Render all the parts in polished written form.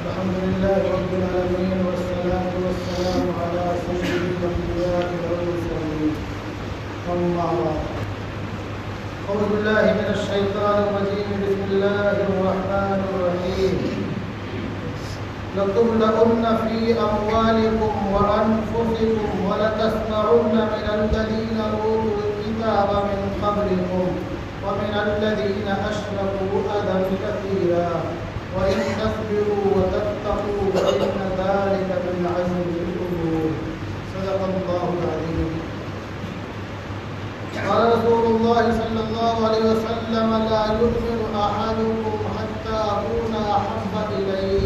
الحمد لله رب العالمين والصلاة والسلام على سيد الأنبياء والمرسلين أما بعد أعوذ بالله من الشيطان الرجيم بسم الله الرحمن الرحيم لتبلغن في أموالكم وأنفسكم ولتسمعن من الذين أوتوا الكتاب من قبلكم ومن الذين أشركوا أذى كثيرا وإن تصبروا وتتقوا فإن ذلك من عزم الأمور صدق الله العظيم. قال رسول الله صلى الله عليه وسلم لا يؤمن أحدكم حتى أكون أحب إليه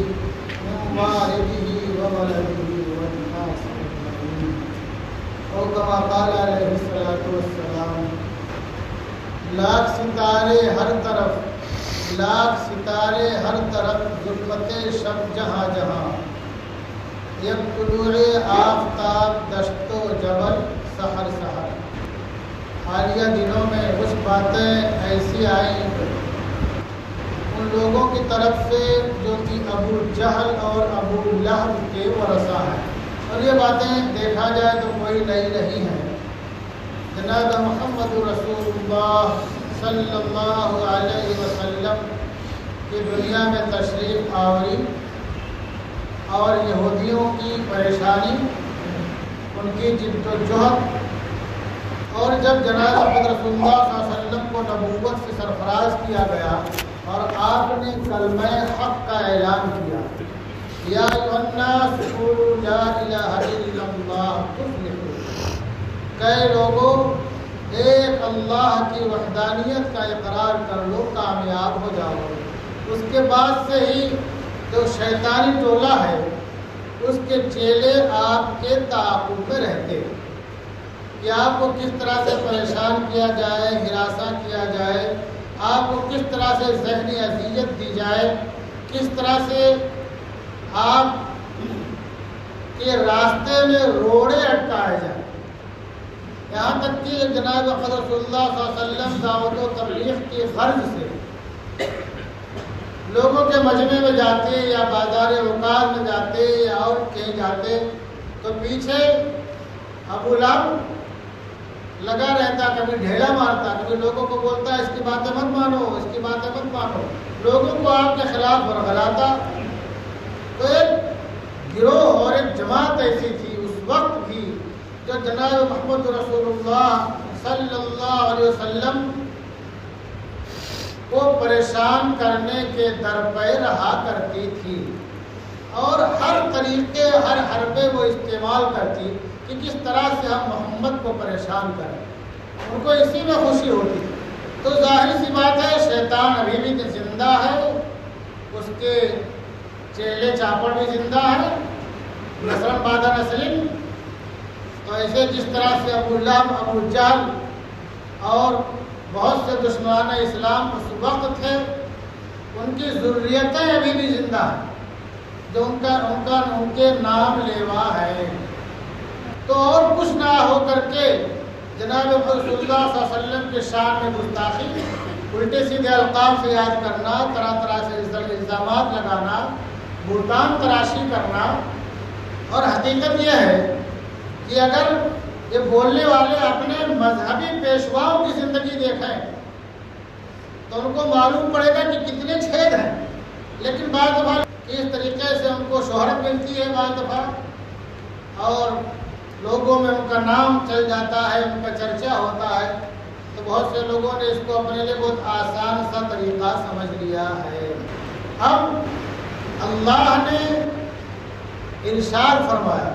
من والده وولده والناس أجمعين أو كما قال عليه الصلاة والسلام. لاکھ ستارے ہر طرف ظلمت شب جہاں جہاں یک طلوع آفتاب دشت و جبل سحر سحر. حالیہ دنوں میں کچھ باتیں ایسی آئیں ان لوگوں کی طرف سے جو کہ ابو جہل اور ابو لہب کے ورثہ ہیں، اور یہ باتیں دیکھا جائے تو کوئی نئی نہیں ہیں. جناب محمد رسول اللہ صلی اللہ علیہ وسلم کی دنیا میں تشریف آوری اور یہودیوں کی پریشانی، ان کی جد و جہد، اور جب جناب محمد رسول اللہ صلی اللہ علیہ وسلم کو نبوت سے سرفراز کیا گیا اور آپ نے کلمہ حق کا اعلان کیا، یا ایھا الناس قولوا لا الہ الا اللہ تفلحوا، کہ لوگوں ایک اللہ کی وحدانیت کا اقرار کر لو کامیاب ہو جاؤ. اس کے بعد سے ہی جو شیطانی ٹولہ ہے اس کے چیلے آپ کے تعاقب میں رہتے کہ آپ کو کس طرح سے پریشان کیا جائے، ہراساں کیا جائے، آپ کو کس طرح سے ذہنی اذیت دی جائے، کس طرح سے آپ کے راستے میں روڑے اٹکائے جائیں. یہاں تک کہ جناب محمد رسول اللہ صلی اللہ علیہ وسلم دعوت و تبلیغ کی غرض سے لوگوں کے مجمع میں جاتے یا بازار اوقات میں جاتے یا اور کہیں جاتے تو پیچھے ابو لہب لگا رہتا، کبھی ڈھیلا مارتا، کبھی لوگوں کو بولتا اس کی باتیں مت مانو، اس کی باتیں مت مانو، لوگوں کو آپ کے خلاف ورغلاتا. تو ایک گروہ اور ایک جماعت ایسی تھی اس وقت بھی جو جناب محمد رسول اللہ صلی اللہ علیہ وسلم کو پریشان کرنے کے در پہ رہا کرتی تھی اور ہر طریقے ہر حربے وہ استعمال کرتی کہ کس طرح سے ہم محمد کو پریشان کریں. ان کو اسی میں خوشی ہوتی. تو ظاہر سی بات ہے شیطان ابھی بھی زندہ ہے، اس کے چیلے چاپڑ بھی زندہ ہے، نسل بعد نسل. تو ایسے جس طرح سے ابو لہب، ابو جہل اور بہت سے دشمنان اسلام اس وقت تھے، ان کی ذریتیں ابھی بھی زندہ ہیں جو ان کے نام لیوا ہے. تو اور کچھ نہ ہو کر کے جناب رسول اللہ صلی اللہ علیہ وسلم کے شان میں گستاخی، الٹے سیدھے القاب سے یاد کرنا، طرح طرح سے الزامات لگانا، بہتان تراشی کرنا. اور حقیقت یہ ہے کہ اگر یہ بولنے والے اپنے مذہبی پیشواؤں کی زندگی دیکھیں تو ان کو معلوم پڑے گا کہ کتنے چھید ہیں. لیکن بعض دفعہ اس طریقے سے ان کو شہرت ملتی ہے، بعض دفعہ اور لوگوں میں ان کا نام چل جاتا ہے، ان کا چرچا ہوتا ہے. تو بہت سے لوگوں نے اس کو اپنے لیے بہت آسان سا طریقہ سمجھ لیا ہے. اب اللہ نے ارشاد فرمایا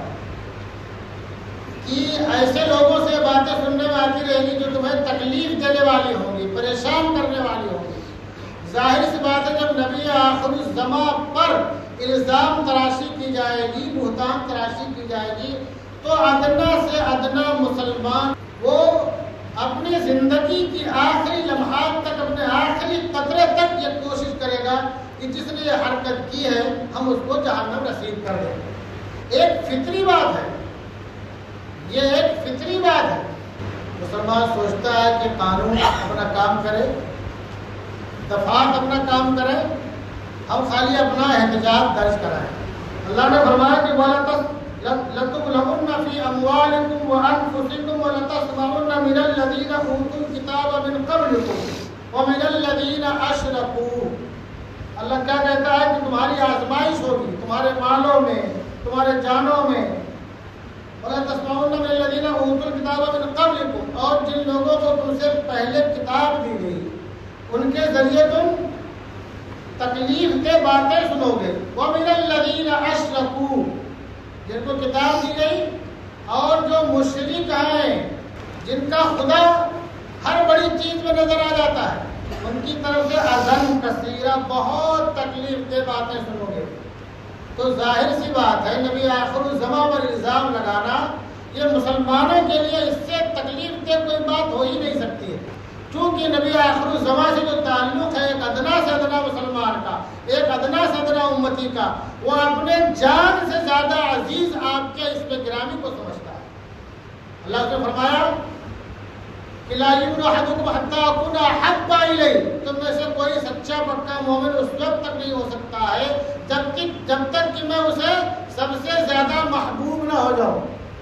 کہ ایسے لوگوں سے باتیں سننے میں آتی رہیں گی جو تمہیں تکلیف دینے والی ہوں گی، پریشان کرنے والی ہوں گی. ظاہر سی بات ہے جب نبی آخر الزمان پر الزام تراشی کی جائے گی، بہتان تراشی کی جائے گی، تو ادنا سے ادنا مسلمان وہ اپنی زندگی کی آخری لمحات تک، اپنے آخری قطرے تک یہ کوشش کرے گا کہ جس نے یہ حرکت کی ہے ہم اس کو جہنم نصیب کر دیں. ایک فطری بات ہے، یہ ایک فطری بات ہے. مسلمان سوچتا ہے کہ قانون اپنا کام کرے، دفعات اپنا کام کرے، ہم خالی اپنا احتجاج درج کرائیں۔ اللہ نے فرمایا کہ لَتُبْلَوُنَّ فِي أَمْوَالِكُمْ وَأَنفُسِكُمْ وَلَتَسْمَعُنَّ مِنَ الَّذِينَ أُوتُوا الْكِتَابَ مِنْ قَبْلِكُمْ وَمِنَ الَّذِينَ أَشْرَكُوا۔ اللہ کیا کہتا ہے کہ تمہاری آزمائش ہوگی تمہارے مالوں میں، تمہارے جانوں میں۔ وَلَتَسْمَعُنَّ مِنَ الَّذِينَ أُوتُوا الْكِتَابَ مِنْ قَبْلِكُمْ، اور جن لوگوں کو تم سے پہلے کتاب دی گئی ان کے ذریعے تم تکلیف کے باتیں سنو گے۔ وَمِنَ الَّذِينَ أَشْرَكُوا، جن کو کتاب دی گئی اور جو مشرک ہیں، جن کا خدا ہر بڑی چیز میں نظر آ جاتا ہے، ان کی طرف سے اذن کثیرہ، بہت تکلیف دہ باتیں سنو گے۔ تو ظاہر سی بات ہے نبی آخر الزماں پر الزام لگانا یہ مسلمانوں کے لیے اس سے تکلیف دہ کوئی بات ہو ہی نہیں سکتی ہے، چونکہ نبی آخر الزماں سے جو تعلق ہے ایک ادنا سے ادنا مسلمان کا، ایک ادنا سے ادنا امتی کا، وہ اپنے جان سے زیادہ عزیز آپ کے اس میں گرامی کو سمجھتا ہے۔ اللہ نے فرمایا کہ لا یؤمن احدکم حتی اکون احب الیہ، تم میں سے کوئی سچا پکا مومن اس وقت تک نہیں ہو سکتا ہے جب تک کہ میں اسے سب سے زیادہ محبوب نہ ہو جاؤں۔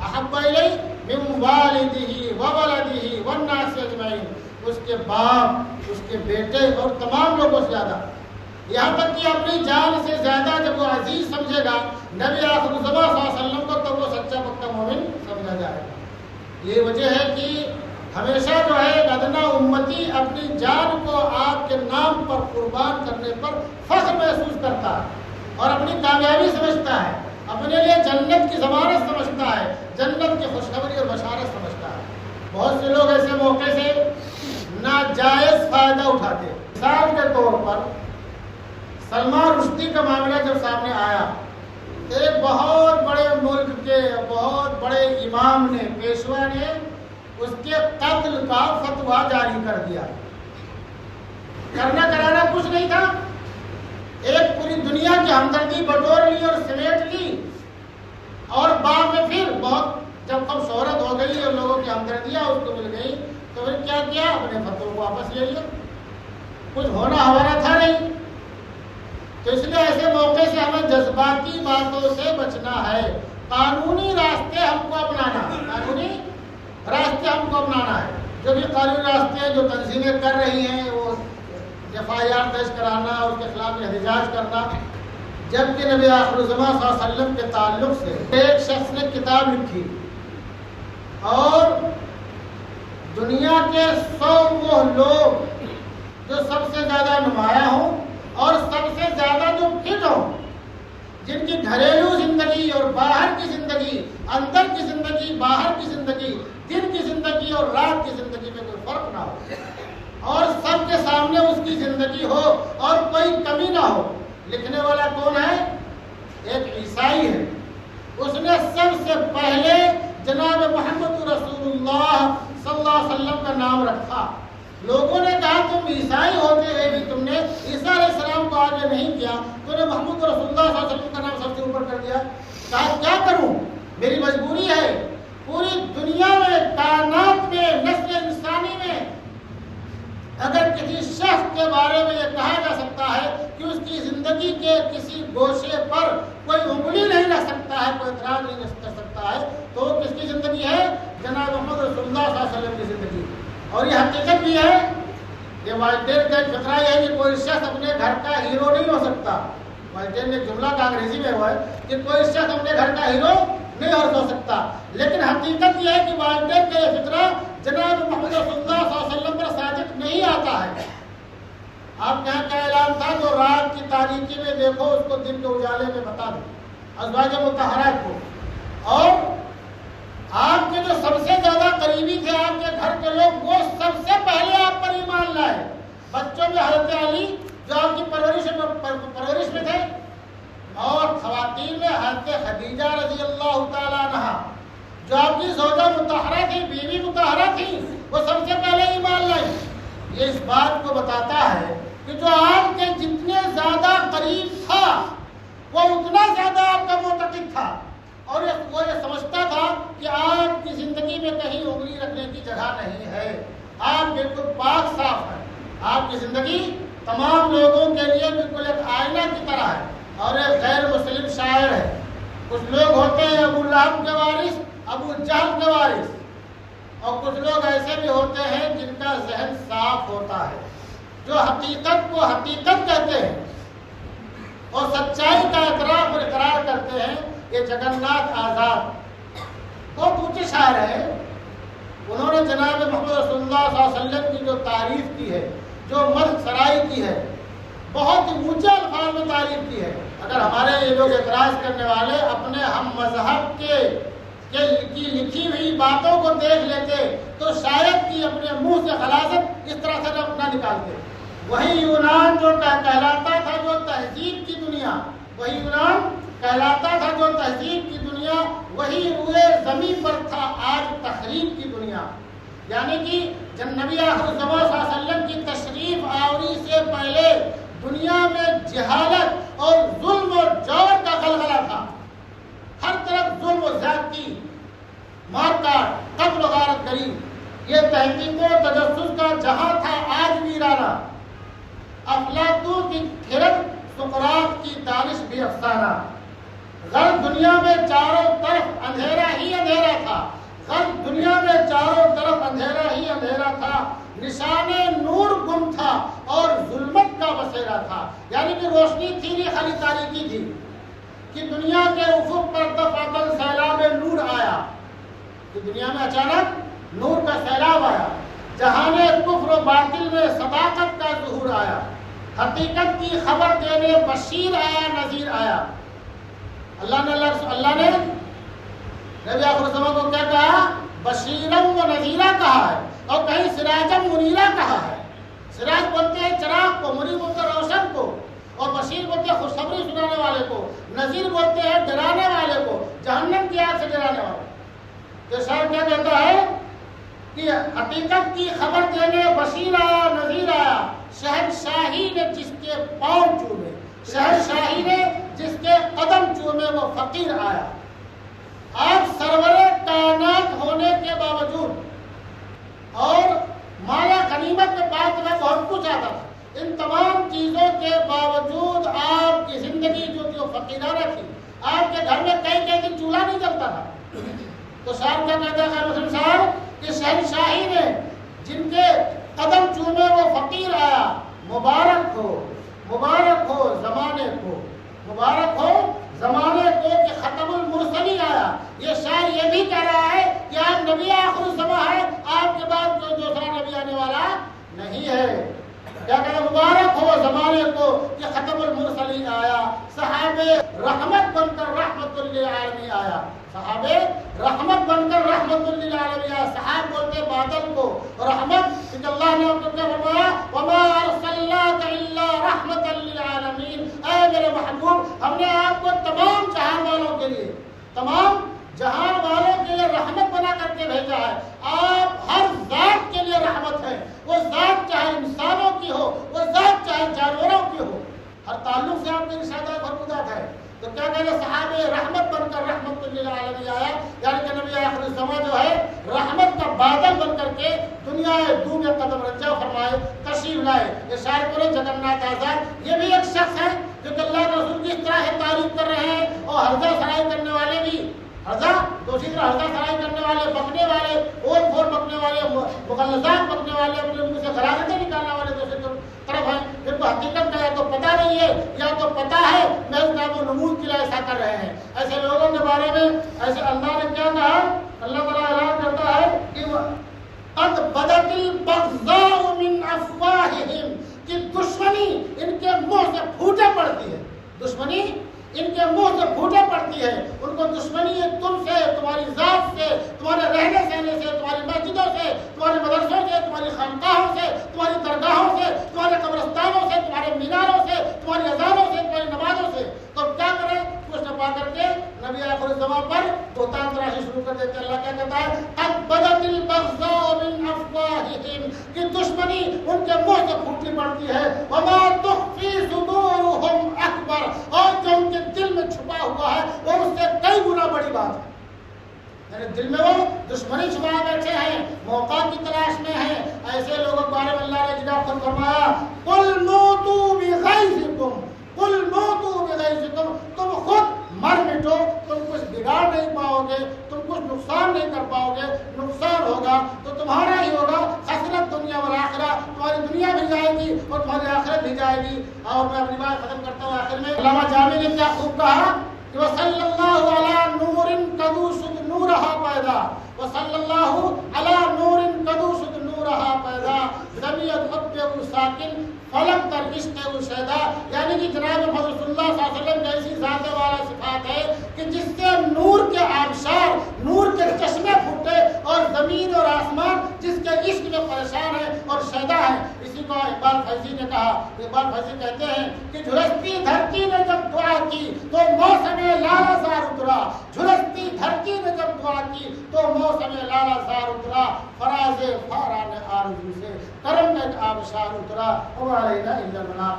احب الیہ من والدہ وولدہ والناس اجمعین، اس کے باپ، اس کے بیٹے اور تمام لوگوں سے زیادہ، یہاں تک کہ اپنی جان سے زیادہ جب وہ عزیز سمجھے گا نبی آخر الزماں صلی اللہ علیہ وسلم کو، تو وہ سچا پکا مومن سمجھا جائے گا۔ یہ وجہ ہے کہ ہمیشہ جو ہے ایک ادنا امتی اپنی جان کو آپ کے نام پر قربان کرنے پر فخر محسوس کرتا ہے اور اپنی کامیابی سمجھتا ہے، اپنے لیے جنت کی ضمانت سمجھتا ہے، جنت کی خوشخبری اور بشارت سمجھتا ہے۔ بہت سے لوگ ایسے موقع سے ناجائز فائدہ اٹھاتے ہیں۔ مثال کے طور پر سلمان رشدی کا معاملہ جب سامنے آیا، ایک بہت بڑے ملک کے بہت بڑے امام نے، پیشوا نے اس کے قتل کا فتویٰ جاری کر دیا۔ کرنا کرانا کچھ نہیں تھا، ایک پوری دنیا کی ہمدردی بٹور لی اور سمیٹ لی، اور بعد میں پھر بہت جب کم شہرت ہو گئی اور لوگوں کی ہمدردیاں اس کو مل گئی تو پھر کیا کیا، اپنے فتوے کو واپس لے لیا، کچھ ہونا ہمارا تھا نہیں۔ تو اس لیے ایسے موقع سے ہمیں جذباتی باتوں سے بچنا ہے، قانونی راستے ہم کو اپنانا ہے، قانونی راستے ہم کو اپنانا ہے۔ جو بھی قانونی راستے جو تنظیمیں کر رہی ہیں وہ FIR درج کرانا اور اس کے خلاف احتجاج کرنا، جبکہ نبی آخر الزماں صلی اللہ علیہ وسلم کے تعلق سے ایک شخص نے کتاب لکھی اور دنیا کے 100 وہ لوگ جو سب سے زیادہ نمایاں ہوں اور سب سے زیادہ جو فٹ ہوں، جن کی گھریلو زندگی اور باہر کی زندگی، اندر کی زندگی باہر کی زندگی، دن کی زندگی اور رات کی زندگی میں کوئی فرق نہ ہو اور سب کے سامنے اس کی زندگی ہو اور کوئی کمی نہ ہو۔ لکھنے والا کون ہے؟ ایک عیسائی ہے۔ اس نے سب سے پہلے جناب محمد رسول اللہ صلی اللہ علیہ وسلم کا نام رکھا۔ لوگوں نے کہا تم عیسائی ہوتے ہوئے بھی تم نے عیسیٰ علیہ السلام کو آگے نہیں کیا، تو نے محمد رسول اللہ صلی اللہ علیہ وسلم کا نام سب سے اوپر کر دیا۔ کہا کیا کروں، میری مجبوری ہے۔ پوری دنیا میں، کائنات میں، نسل انسانی میں اگر کسی شخص کے بارے میں یہ کہا جا سکتا ہے کہ اس کی زندگی کے کسی گوشے پر کوئی انگلی نہیں رکھ سکتا ہے، کوئی اعتراض نہیں کر سکتا ہے، تو وہ کس کی زندگی ہے؟ جناب محمد رسول اللہ صلی اللہ علیہ وسلم کی زندگی۔ اور یہ حقیقت بھی ہے، یہ والدین کا ایک فطرہ یہ ہے کہ کوئی شخص اپنے گھر کا ہیرو نہیں ہو سکتا۔ والدین نے جملہ کا انگریزی میں ہوا ہے کہ کوئی شخص اپنے گھر کا ہیرو نہیں ہو سکتا، لیکن حقیقت یہ ہے کہ والدین کا یہ فطرہ جناب محمد رسول اللہ صلی اللہ علیہ وسلم پر صادق نہیں آتا ہے۔ آپ کہاں کا اعلان تھا، جو رات کی تاریکی میں دیکھو اس کو دن کے اجالے میں بتا دو، ازواج مطہرات کو۔ اور آپ کے جو سب سے زیادہ قریبی تھے آپ کے گھر کے لوگ، وہ سب سے پہلے آپ پر ایمان لائے۔ بچوں میں حضرت علی جو آپ کی پرورش میں تھے، اور خواتین میں حضرت خدیجہ رضی اللہ تعالیٰ عنہا جو آپ کی زوجہ مطہرہ تھی، بیوی مطہرہ تھی، وہ سب سے پہلے ایمان لائی۔ یہ اس بات کو بتاتا ہے کہ جو آپ کے جتنے زیادہ قریب تھا وہ اتنا زیادہ آپ کا معتقد تھا، اور وہ یہ سمجھتا تھا کہ آپ کی زندگی میں کہیں انگلی رکھنے کی جگہ نہیں ہے، آپ بالکل پاک صاف ہیں، آپ کی زندگی تمام لوگوں کے لیے بالکل ایک آئینہ کی طرح ہے اور ایک غیر مسلم شاعر ہے۔ کچھ لوگ ہوتے ہیں ابو لہب کے وارث، ابو جہل کے وارث، اور کچھ لوگ ایسے بھی ہوتے ہیں جن کا ذہن صاف ہوتا ہے، جو حقیقت کو حقیقت کہتے ہیں اور سچائی کا اعتراف اور اقرار کرتے ہیں۔ یہ جگن ناتھ آزاد بہت اونچے شاعر ہیں۔ انہوں نے جناب محمد رسول اللہ صلی اللہ علیہ وسلم کی جو تعریف کی ہے، جو مدح سرائی کی ہے، بہت ہی اونچے الفاظ میں تعریف کی ہے۔ اگر ہمارے یہ لوگ اعتراض کرنے والے اپنے ہم مذہب کی لکھی ہوئی باتوں کو دیکھ لیتے تو شاید کہ اپنے منہ سے خلاصت اس طرح سے نہ نکالتے۔ وہی یونان جو کہلاتا تھا جو تہذیب کی دنیا، وہی یونان کہلاتا تھا جو تہذیب کی دنیا، وہی روئے زمین پر تھا آج تخریب کی دنیا۔ یعنی کہ جب نبی آخر الزمان صلی اللہ علیہ وسلم کی تشریف آوری سے پہلے دنیا میں جہالت اور ظلم و جور کا غلغلہ تھا، ہر طرف ظلم و زیادتی، مار کاٹ، قتل و غارت گری، یہ تحقیق و تجسس کا جہاں تھا آج ویرانہ۔ افلاطون کی پھرت، سقراط کی دانش بھی افسانہ۔ غرب دنیا میں چاروں طرف اندھیرا ہی اندھیرا تھا، غرب دنیا میں چاروں طرف اندھیرا ہی اندھیرا تھا، نشان نور گم تھا اور ظلمت کا بسیرا تھا۔ یعنی کہ روشنی تھی نہیں، خالی تاریکی تھی کہ دنیا کے افق پر دفعتاً سیلاب نور آیا، کہ دنیا میں اچانک نور کا سیلاب آیا، جہان کفر و باطل میں صداقت کا ظہور آیا، حقیقت کی خبر دینے بشیر آیا، نذیر آیا۔ اللہ نے نبی آخر الزمان کو کیا کہا؟ بشیرم و نذیرہ کہا ہے، اور کہیں سراجم منیرہ کہا ہے۔ سراج بولتے ہیں چراغ کو، منیر بولتے ہیں روشن کو، اور بشیر بولتے ہیں خوشخبری سنانے والے کو، نذیر بولتے ہیں ڈرانے والے کو، جہنم کی آگ سے ڈرانے والے۔ تو شاعر کیا کہتا ہے کہ حقیقت کی خبر دینے بشیر آیا، نذیر آیا، شہنشاہی نے جس کے پاؤں چومے، شہنشاہی نے جس کے قدم چومے، وہ فقیر آیا۔ آج سرور کائنات ہونے کے باوجود اور مالا غنیمت میں بات میں بہت کچھ آتا تھا، ان تمام چیزوں کے باوجود آپ کی زندگی جو تھی وہ فقیرانہ تھی۔ آپ کے گھر میں کئی دن چولہا نہیں جلتا تھا۔ تو شاعر کیا کہتا ہے خیر مسلم صاحب کہ شہنشاہی نے جن کے قدم چومے وہ فقیر آیا۔ مبارک ہو زمانے کو، مبارک ہو زمانے کو کہ ختم المرسلی آیا۔ یہ شاعر یہ بھی کہہ رہا ہے کہ آپ نبی آخر الزمان ہے، آپ کے بعد کوئی دوسرا نبی آنے والا نہیں ہے۔ کیا کہتا ہے؟ مبارک ہو زمانے کو کہ ختم المرسلی آیا، صحابہ رحمت بن کر رحمت للعالمین آیا، صحابہ رحمت بن کر رحمت للعالمین آیا۔ صحاب بولتے بادل کو، رحمت کہ اللہ نے آپ کو کیا فرمایا؟ وما ارسلناک الا رحمت للعالمین۔ اے میرے محبوب، ہم نے آپ کو تمام جہان والوں کے لیے، تمام جہان والوں کے لیے رحمت بنا کر کے بھیجا ہے۔ آپ ہر ذات کے لیے رحمت ہے، وہ ذات چاہے انسانوں کی ہو، وہ ذات چاہے جانوروں کی ہو، ہر تعلق سے آپ کے ارشادات فرمودات ہے۔ تو کیا کہتے ہیں؟ صحابہ رحمت بن کر رحمت للعالمین آیا، یعنی کہ نبی آخر الزمان جو ہے رحمت کا بادل بن کر کے دنیا دو میں قدم رنجا فرمائے، تشریف لائے۔ یہ شاعر بولے جگن ناتھ آزاد، یہ بھی ایک شخص ہے جو کہ اللہ کے رسول کی اس طرح ہے تعریف کر رہے ہیں، اور ہرزہ سرائی کرنے والے بھی، ہرزہ دوسری طرح ہرزہ سرائی کرنے والے، بکنے والے، اوٹ پھوڑ بکنے والے، مغلظات بکنے والے، اپنے منہ سے غرازتیں نکالنے والے دوسری طرف ہیں، جن کو حقیقت کا یا تو پتہ نہیں ہے یا تو پتہ ہے، محض نام و نمود کے لیے ایسا کر رہے ہیں۔ ایسے لوگوں کے بارے میں ایسے اللہ نے کیا کہا؟ اللہ تعالیٰ اعلان کرتا ہے کہ قد بدت البغضاء من افواہہم، کہ دشمنی ان کے منہ سے پھوٹے پڑتی ہے، دشمنی ان کے منہ سے پھوٹے پڑتی ہے۔ ان کو دشمنی ہے تم سے، تمہاری ذات سے، تمہارے رہنے سہنے سے، تمہاری مسجدوں سے، تمہارے مدرسوں سے، تمہاری خانقاہوں سے، تمہاری درگاہوں سے، تمہارے قبرستانوں سے، تمہارے میناروں سے، تمہاری اذانوں سے، تمہاری نمازوں سے۔ تو کیا کریں؟ کچھ نہ پا کر کے نبی آخر الزمان پر بہتان تراشی شروع کر دیتے۔ اللہ کیا کہتا ہے؟ قد بدت البغضاء من افواہہم، کہ دشمنی ان کے منہ سے پھوٹی پڑتی ہے۔ وما تخفی صدورہم اکبر، اور جو ان کے دل میں چھپا ہوا ہے وہ اس سے کئی گنا بڑی بات ہے۔ یعنی دل میں وہ دشمنی چھپائے بیٹھے ہیں، موقع کی تلاش میں ہیں، ایسے لوگوں کے بارے میں اللہ نے جگہ خود فرمایا قل موتوا بغیظکم، قل موتوا بغیظکم، تم خود مر مٹو، تم کچھ بگاڑ نہیں پاؤ گے، تم کچھ نقصان نہیں کر پاؤ گے، نقصان ہوگا تو تمہارا ہی ہوگا، خسرت دنیا والآخرہ، تمہاری دنیا بھی جائے گی اور تمہاری آخرت بھی جائے گی۔ اور میں اپنی بات ختم کرتا ہوں آخر میں، علامہ جامی نے کیا خوب کہا کہ وصلی اللہ علی نور قدوس نورہا پیدا، وصلی اللہ علی نور قدوس نورہا پیدا، ضمیت خطبہ ساکن فلک در عشق و شیدا، یعنی کہ جناب محمد رسول اللہ صلی اللہ علیہ وسلم جیسی ذات والا صفات ہے کہ جس سے نور کے آبشار، نور کے چشمے پھوٹے، اور زمین اور آسمان جس کے عشق میں پریشان ہے اور شیدا ہے۔ اسی کو اقبال فیضی نے کہا، اقبال فیضی کہتے ہیں کہ جھلستی دھرتی نے جب دعا کی تو موسم لالا زار اترا، جھلستی دھرتی نے جب دعا کی تو موسم لالا زار اترا، فراز فاران آرزو سے کرم کا ایک آبشار اترا، وعلینا الا البلاغ۔